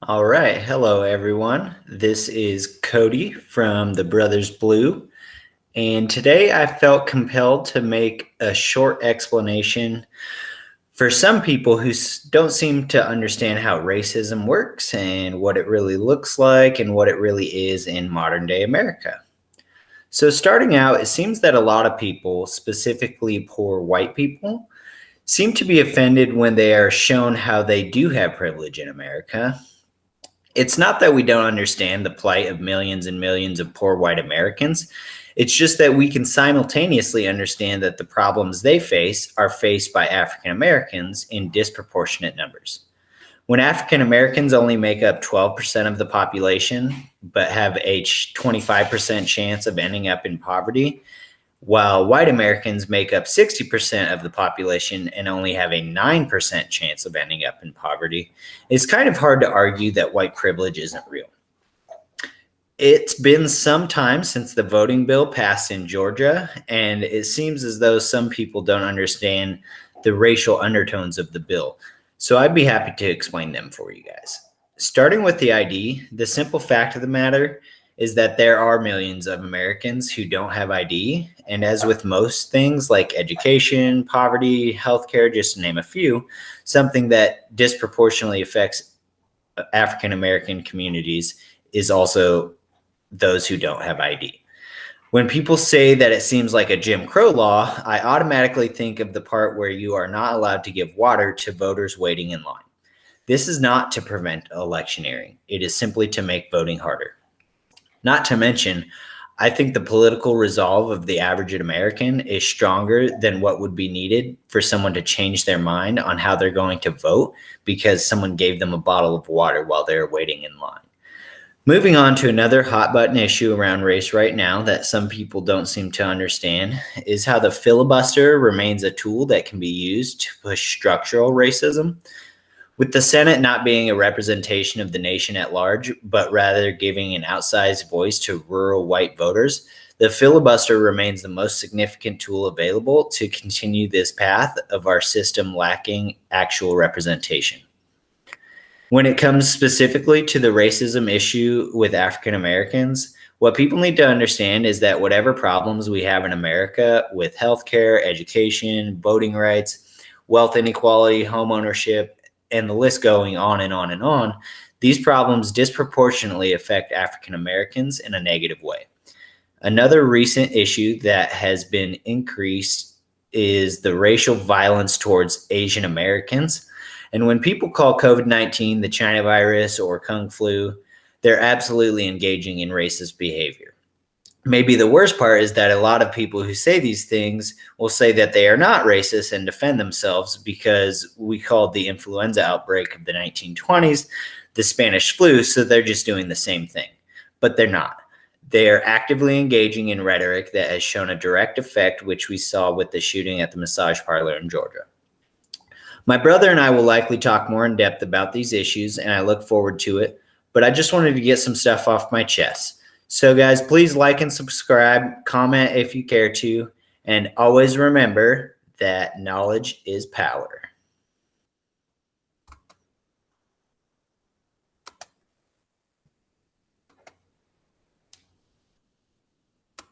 All right. Hello, everyone. This is Kody from the Brothers Blue. And today I felt compelled to make a short explanation for some people who don't seem to understand how racism works and what it really looks like and what it really is in modern day America. So, starting out, it seems that a lot of people, specifically poor white people, seem to be offended when they are shown how they do have privilege in America. It's not that we don't understand the plight of millions and millions of poor white Americans. It's just that we can simultaneously understand that the problems they face are faced by African Americans in disproportionate numbers. When African Americans only make up 12% of the population, but have a 25% chance of ending up in poverty, while white Americans make up 60% of the population and only have a 9% chance of ending up in poverty, it's kind of hard to argue that white privilege isn't real. It's been some time since the voting bill passed in Georgia, and it seems as though some people don't understand the racial undertones of the bill. So I'd be happy to explain them for you guys. Starting with the ID, the simple fact of the matter is that there are millions of Americans who don't have ID. And as with most things like education, poverty, healthcare, just to name a few, something that disproportionately affects African American communities is also those who don't have ID. When people say that it seems like a Jim Crow law, I automatically think of the part where you are not allowed to give water to voters waiting in line. This is not to prevent electioneering. It is simply to make voting harder. Not to mention, I think the political resolve of the average American is stronger than what would be needed for someone to change their mind on how they're going to vote because someone gave them a bottle of water while they're waiting in line. Moving on to another hot button issue around race right now that some people don't seem to understand is how the filibuster remains a tool that can be used to push structural racism. With the Senate not being a representation of the nation at large, but rather giving an outsized voice to rural white voters, the filibuster remains the most significant tool available to continue this path of our system lacking actual representation. When it comes specifically to the racism issue with African Americans, what people need to understand is that whatever problems we have in America with healthcare, education, voting rights, wealth inequality, homeownership, and the list going on and on and on, these problems disproportionately affect African Americans in a negative way. Another recent issue that has been increased is the racial violence towards Asian Americans. And when people call COVID-19 the China virus or Kung flu, they're absolutely engaging in racist behavior. Maybe the worst part is that a lot of people who say these things will say that they are not racist and defend themselves because we called the influenza outbreak of the 1920s the Spanish flu, so they're just doing the same thing. But they're not. They are actively engaging in rhetoric that has shown a direct effect, which we saw with the shooting at the massage parlor in Georgia. My brother and I will likely talk more in depth about these issues, and I look forward to it, but I just wanted to get some stuff off my chest. So guys, please like and subscribe, comment if you care to, and always remember that knowledge is power.